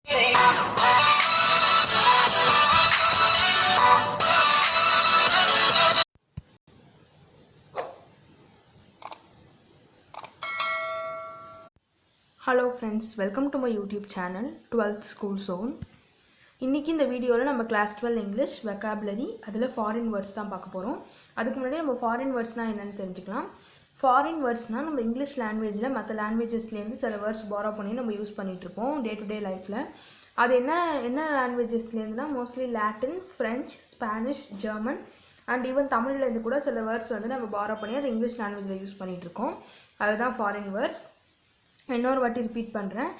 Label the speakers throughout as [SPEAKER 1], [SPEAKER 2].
[SPEAKER 1] Hello friends, welcome to my YouTube channel 12th School Zone. இன்னைக்கு இந்த வீடியோவில் நம்ம கிளாஸ் 12 இங்கிலீஷ் வெக்காபுலரி அதில் ஃபாரின் வேர்ட்ஸ் தான் பார்க்க போகிறோம். அதுக்கு முன்னாடி நம்ம ஃபாரின் வேர்ட்ஸ்னால் என்னென்னு தெரிஞ்சுக்கலாம். ஃபாரின் வேர்ட்ஸ்னால் நம்ம இங்கிலீஷ் லாங்குவேஜில் மற்ற லாங்குவேஜஸ்லேருந்து சில வேர்ட்ஸ் பாரோ பண்ணி நம்ம யூஸ் பண்ணிகிட்ருப்போம் டே டு டே லைஃப்பில். அது என்ன லாங்குவேஜஸ்லேருந்துனா mostly Latin, French, Spanish, German and even தமிழ்லேருந்து கூட சில வேர்ட்ஸ் வந்து நம்ம பாரோ பண்ணி அதை இங்கிலீஷ் லாங்குவேஜில் யூஸ் பண்ணிகிட்ருக்கோம். அதுதான் ஃபாரின் வேர்ட்ஸ். இன்னொரு வாட்டி ரிப்பீட் பண்ணுறேன்.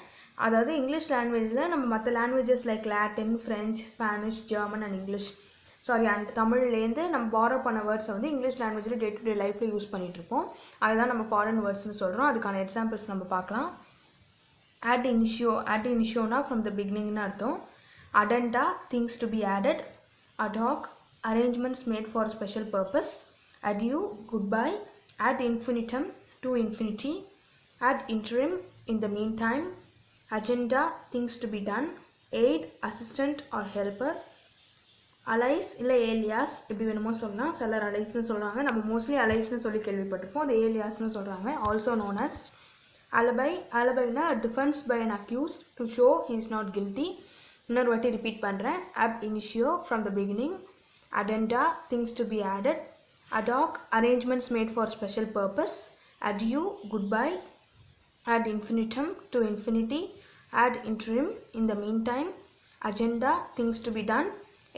[SPEAKER 1] அதாவது இங்கிலீஷ் லாங்குவேஜில் நம்ம மற்ற languages like Latin, French, Spanish, German and English and தமிழ்லேருந்து நம்ம பாரோ பண்ண வேர்ட்ஸை வந்து இங்கிலீஷ் லாங்குவேஜில் டே டு டே லைஃப்பில் யூஸ் பண்ணிகிட்ருப்போம். அதுதான் நம்ம ஃபாரின் வேர்ட்ஸ்னு சொல்கிறோம். அதுக்கான எக்ஸாம்பிள்ஸ் நம்ம பார்க்கலாம். அட் இனிஷியோனா ஃப்ரம் த பிகினிங்னு அர்த்தம். Addenda things to be added. Ad hoc arrangements made for special purpose. Adieu good bye. Ad infinitum to infinity. Ad interim in the meantime. Agenda things to be done. Aid assistant or helper. Allies இல்லை alias இப்படி வேணுமோ சொல்லலாம். சிலர் அலைஸ்னு சொல்கிறாங்க, நம்ம mostly அலைஸ்னு சொல்லி கேள்விப்பட்டிருப்போம். அது ஏலியாஸ்னு சொல்கிறாங்க. Also known as alibi. Alibiனா defense by an accused to show he is not guilty. இன்னொரு வாட்டி ரிப்பீட் பண்ணுறேன். ab initio from the beginning. Addenda things to be added. Ad hoc arrangements made for special purpose. Adieu goodbye. Ad infinitum to infinity. Ad interim in the meantime. Agenda things to be done.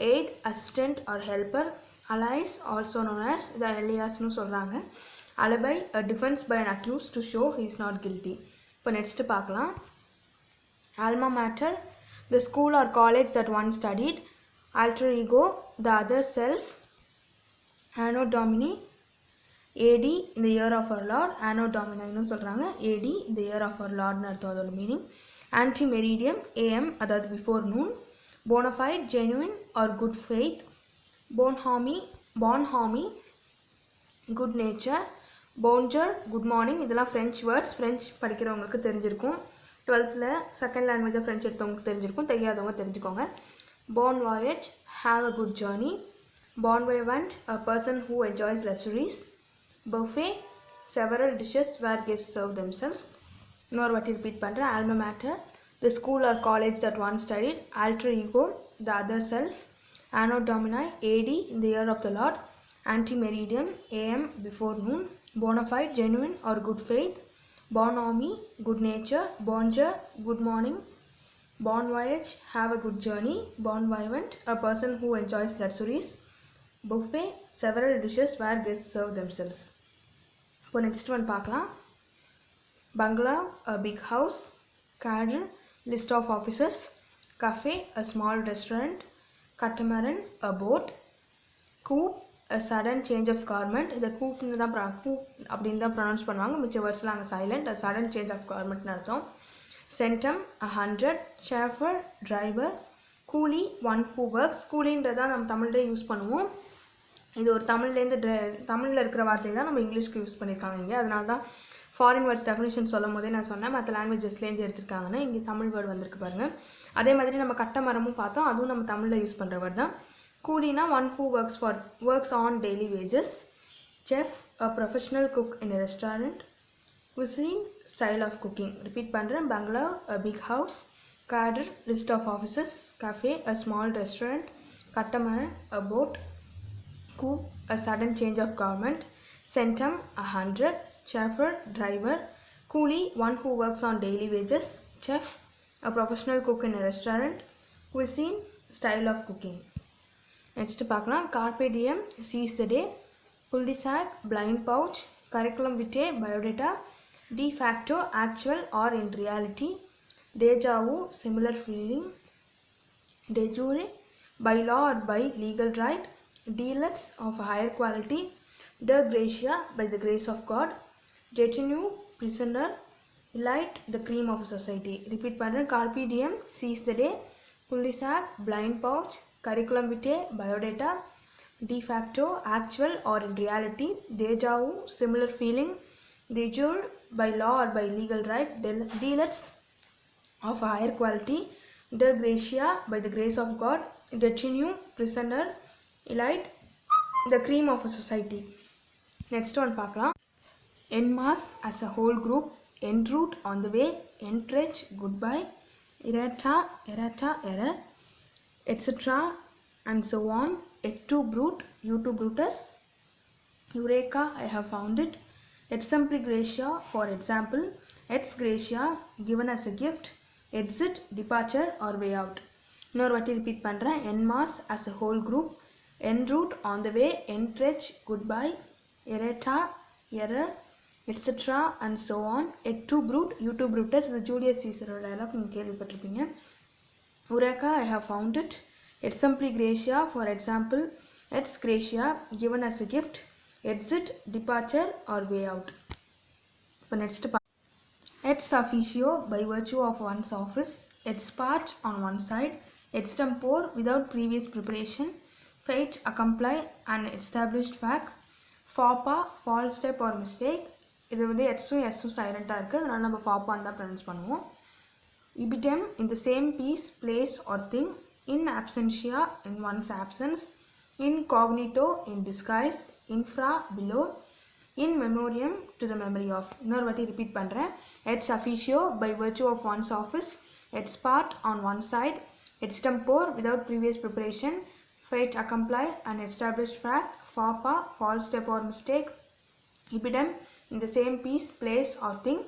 [SPEAKER 1] Aid assistant or helper. Allies also known as the alias nu சொல்றாங்க. Alibi a defense by an accused to show he is not guilty. இப்போ next பார்க்கலாம். Alma mater the school or college that one studied. Alter ego the other self. Anno Domini AD in the year of our Lord. Anno Domini சொல்கிறாங்க. AD in the year of our Lordனு அர்த்தம் அதோட meaning. Antemeridium AM அதாவது before noon. Bonafide genuine or good faith. Bonhomie good nature. Bonjour good morning. இதெல்லாம் French words. French படிக்கிறவங்களுக்கு தெரிஞ்சிருக்கும். 12th second லாங்குவேஜாக French எடுத்தவங்களுக்கு தெரிஞ்சிருக்கும். தெரியாதவங்க தெரிஞ்சுக்கோங்க. Bon voyage have a good journey. Bon vivant a person who enjoys luxuries. Buffet several dishes where guests serve themselves. இன்னொரு வாட்டி repeat பண்ணுறேன். alma mater the school or college that one studied. Alter ego the other self. Anno Domini AD in the year of the Lord. Antemeridium AM before noon. Bonafide genuine or good faith. Bonhomie good nature. Bonjour good morning. Bon voyage have a good journey. Bon vivant a person who enjoys luxuries. Buffet several dishes where guests serve themselves. இப்போ next one பார்க்கலாம். Bungalow a big house. Cadre list of offices. Cafe a small restaurant. Catamaran a boat. Coup a sudden change of garment. இந்த கூப்னு தான் அப்படின்னு தான் pronounce பண்ணுவாங்க. மிச்ச வேர்ட்ஸ்லாம் அங்கே silent. a sudden change of garmentனு அர்த்தம். Centum 100. Chauffeur driver. கூலி one who works. கூலின்றதான் நம்ம தமிழ்லேயே யூஸ் பண்ணுவோம். இது ஒரு தமிழில் இருக்கிற வார்த்தையை தான் நம்ம இங்கிலீஷ்க்கு யூஸ் பண்ணியிருக்காங்க இங்கே. அதனால தான் ஃபாரின் வேர்ட்ஸ் டெஃபினிஷன் சொல்லும் போதே நான் சொன்னேன் மற்ற லாங்குவேஜஸ்லேருந்து எடுத்திருக்காங்கன்னு. இங்கே தமிழ் வேர்டு வந்திருக்கு பாருங்கள். அதே மாதிரி நம்ம கட்டமரமும் பார்த்தோம், அதுவும் நம்ம தமிழில் யூஸ் பண்ணுற வேர்டு தான். கூலினா one who works on daily wages. Chef a professional cook in a restaurant. cuisine style of cooking. Repeat பண்ணுறேன். Bungalow a big house. cadre list of offices. cafe a small restaurant. catamaran a boat. Coup a sudden change of garment. Centum 100. Chauffeur driver. Coolie one who works on daily wages. Chef a professional cook in a restaurant. Cuisine style of cooking. Next பார்க்கலாம். Carpe diem seize the day. Cul-de-sac blind pouch. Curriculum vitae biodata. De facto actual or in reality. Deja vu similar feeling. De jure by law or by legal right. Deluxe of a higher quality. De gratia by the grace of God. Detenue prisoner. Elite the cream of society. Repeat பண்ணுறேன். Carpe diem seize the day. Cul-de-sac blind pouch. Curriculum vitae biodata. De facto actual or in reality. Deja vu similar feeling. De jure by law or by legal right. Deluxe of a higher quality. De Gratia, by the grace of God. Detinue, prisoner. Elite, the cream of a society. Next one பார்க்கலாம். En masse, as a whole group. En route, on the way. Entrench, goodbye. Errata, error, etc. and so on. Et tu brute, you to Brutus. Eureka, I have found it. Et simply gratia, for example. Ex gratia, given as a gift. Exit, departure or way out. இன்னொரு வாட்டி repeat பண்ணுறேன். En masse, as a whole group. En route, on the way. Entrench, goodbye. Errata, error, etc. and so on. Et tu brute, you to Brutus. இது Julius சீசரோட dialogue நீங்கள் கேள்விப்பட்டிருப்பீங்க. Eureka, I have found it. Et simply gratia, for example. Ex gratia, given as a gift. Exit, departure or way out. இப்போ next ex officio, by virtue of one's office. Ex parte, on one side. Extempore, without previous preparation. Fate, accompli, an established fact. Fapa, false step or mistake. இது வந்து எட்ஸும் எஸ்ஸும் சைலண்ட்டாக இருக்குது, அதனால் நம்ம ஃபாப்பான்னு தான் pronounce பண்ணுவோம். Ibitem, in the same piece, place or thing. In absentia, in one's absence. Incognito, in disguise. Infra, below. In memoriam, to the memory of. இன்னொரு வாட்டி ரிப்பீட் பண்ணுறேன். Ex officio, by virtue of one's office. Ex parte, on one side. Extempore, without previous preparation. Fate, accompli, an established fact. Fapa, false step or mistake. Ibitem, in the same piece, place or thing.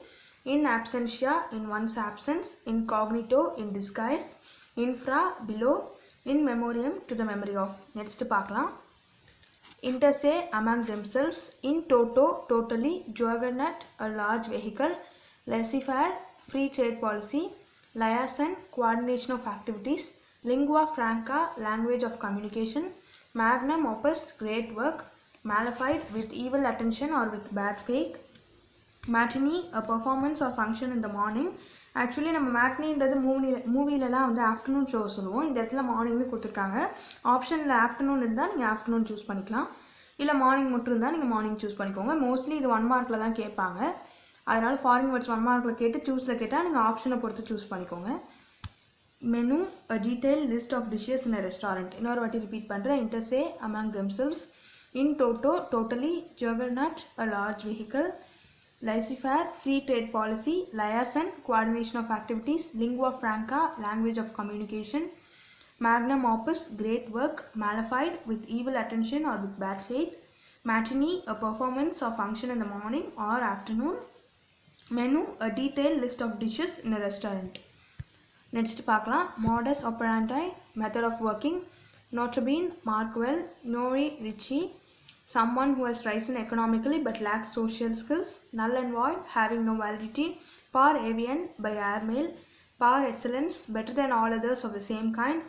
[SPEAKER 1] In absentia, in one's absence. Incognito, in disguise. Infra, below. In memoriam, to the memory of. Next பார்க்கலாம். Inter se, among themselves. In toto, totally. Juggernaut, a large vehicle. Laissez-faire, free trade policy. Liaison, coordination of activities. Lingua franca, language of communication. Magnum opus, great work. Malefied, with evil attention or with bad faith. Matinee, a performance or function in the morning. Actually நம்ம மேட்னின்றது மூவிலலாம் வந்து afternoon show சொல்லுவோம். இந்த இடத்துல மார்னிங்னு கொடுத்துருக்காங்க. ஆப்ஷனில் afternoon இருந்தால் நீங்கள் afternoon choose பண்ணிக்கலாம், இல்லை மார்னிங் மட்டும் இருந்தால் நீங்கள் மார்னிங் சூஸ் பண்ணிக்கோங்க. மோஸ்ட்லி இது 1 மார்க்கில் தான் கேட்பாங்க, அதனால் ஃபாரின் வேர்ட்ஸ் 1 மார்க்கில் கேட்டு சூஸில் கேட்டால் நீங்கள் ஆப்ஷனை பொறுத்து சூஸ் பண்ணிக்கோங்க. Menu, a detailed list of dishes in a restaurant. இன்னொரு வாட்டி ரிப்பீட் பண்ணுறேன். Inter se, among themselves. In toto, totally. Juggernaut, a large vehicle. Laissez-faire, free trade policy. Liaison, coordination of activities. Lingua franca, language of communication. Magnum opus, great work. Malefied, with evil attention or with bad faith. Matinee, a performance or function in the morning or afternoon. Menu, a detailed list of dishes in a restaurant. Next பார்க்கலாம். Modus operandi, method of working. Notabene, Mark well. Nori, Richie. Someone who has risen economically but lacks social skills. Null and void, having no validity. Par avian, by airmail. Par excellence, better than all others of the same kind.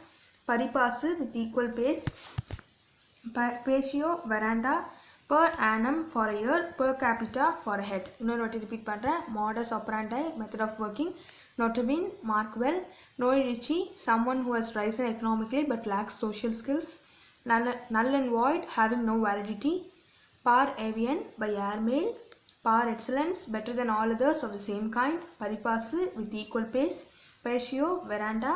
[SPEAKER 1] Paripasu, with equal pace. Patio, veranda. Per annum, for a year. Per capita, for a head. இன்னொரு வாட்டி repeat பண்ணுறேன். Modus operandi, method of working. Notabene, Mark well. Nori Richie, someone who has risen economically but lacks social skills. Null and void, having no validity. Par avian, by airmail. Par excellence, better than all others of the same kind. Paripasu, with equal pace. Patio, veranda.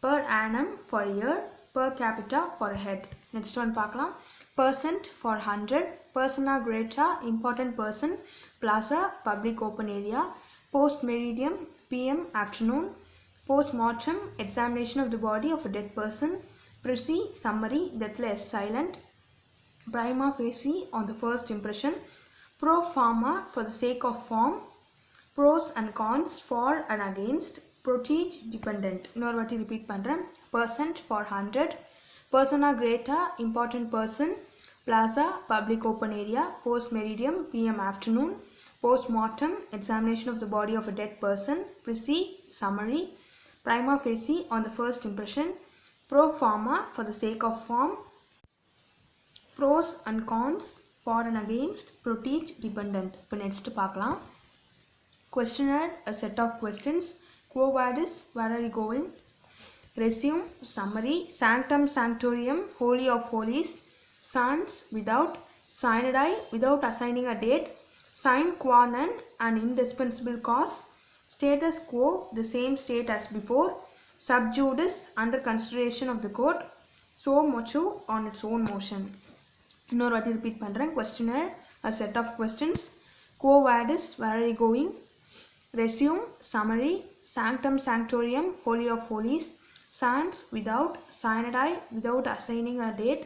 [SPEAKER 1] Per annum, for a year. Per capita, for a head. Next one பார்க்கலாம். Percent, for 100. Persona grata, important person. Plaza, public open area. Post meridium, PM, afternoon. Post mortem, examination of the body of a dead person. Preci, summary, deathless, silent. Prima facie, on the first impression. Pro forma, for the sake of form. Pros and cons, for and against. Protege, dependent. இன்னொரு வாட்டி repeat பண்ணுறேன். Percent, for 100. Persona grata, important person. Plaza, public open area. Post meridium, PM, afternoon. Post mortem, examination of the body of a dead person. Preci, summary. Prima facie, on the first impression. Pro forma, for the sake of form. Pros and cons, for and against. Protege, dependent. இப்போ next பார்க்கலாம். Questionnaire, a set of questions. Quo vadis, where are you going? Resume, summary. Sanctum sanctorium, holy of holies. Sans, without. Synodi, without assigning a date. Sine qua non, an indispensable cause. Status quo, the same state as before. Sub judice under consideration of the court. So motu on its own motion. இன்னொரு வாட்டி repeat பண்ணுறேன். Questionnaire, a set of questions. Quo vadis, where are you going? Resume, summary. Sanctum sanctorium, holy of holies. Sans, without. Cyanide, without assigning a date.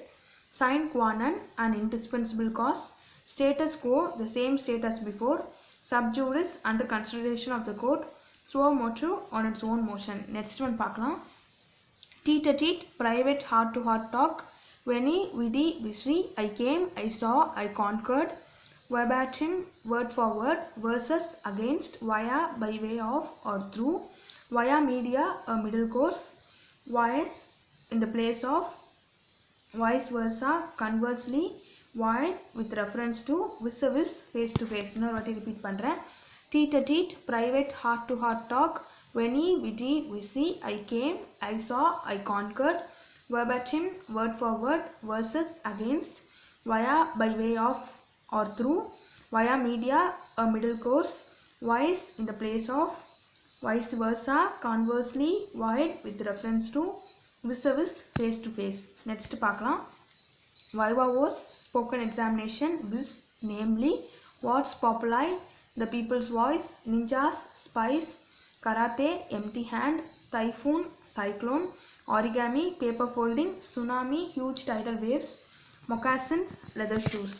[SPEAKER 1] Sine qua non, an indispensable cause. Status quo, the same state as before. Sub judice, under consideration of the court. Suo motu, on its own motion. Next one பார்க்கலாம். Teat-a-teat, private heart-to-heart talk. Veni, vidi, vici, I came, I saw, I conquered. Verbatim, word for word, versus, against, via, by way of, or through. Via media, a middle course. Vice, in the place of. Vice versa, conversely. Void, with reference to. Vis-a-vis, face-to-face. இன்னொரு வாட்டி repeat பண்ணுறேன். Teat-a-teat, private heart-to-heart talk. Veni, vidi, vici, I came, I saw, I conquered. Verbatim, word for word, versus, against, via, by way of, or through. Via media, a middle course. Vice, in the place of. Vice versa, conversely. Void, with reference to. Vis-a-vis, face-to-face. Next பார்க்கலாம். Viva voce, spoken examination. Vis, namely. What's populi, the people's voice. Ninjas, spies. Karate, empty hand. Typhoon, cyclone. Origami, paper folding. Tsunami, huge tidal waves. Moccasin, leather shoes.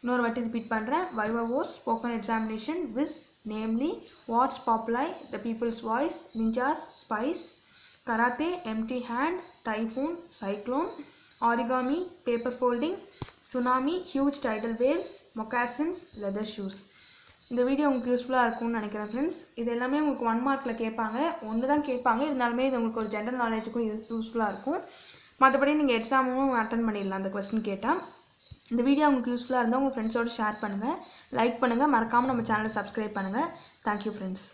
[SPEAKER 1] இன்னொரு வாட்டி repeat பண்ணுறேன். Viva voce, spoken examination. Vis, namely. What's populi, the people's voice. Ninjas, spies. Karate, empty hand. Typhoon, cyclone. Origami, paper folding. Tsunami, huge tidal waves. Moccasins, leather shoes. இந்த video உங்களுக்கு யூஸ்ஃபுல்லாக இருக்கும்னு நினைக்கிறேன் friends. இது எல்லாமே உங்களுக்கு 1 மார்க்கில் கேட்பாங்க. ஒன்று தான் கேட்பாங்க, இருந்தாலுமே இது உங்களுக்கு ஒரு ஜென்ரல் நாலேஜுக்கும் யூஸ்ஃபுல்லாக இருக்கும். மற்றபடி நீங்கள் எக்ஸாமும் அட்டன் பண்ணிடலாம் அந்த கொஸ்டின் கேட்டால். இந்த வீடியோ உங்களுக்கு யூஸ்ஃபுல்லாக இருந்தால் உங்கள் ஃப்ரெண்ட்ஸோடு ஷேர் பண்ணுங்கள், லைக் பண்ணுங்கள், மறக்காமல் நம்ம சேனலை சப்ஸ்கிரைப் பண்ணுங்கள். Thank you friends.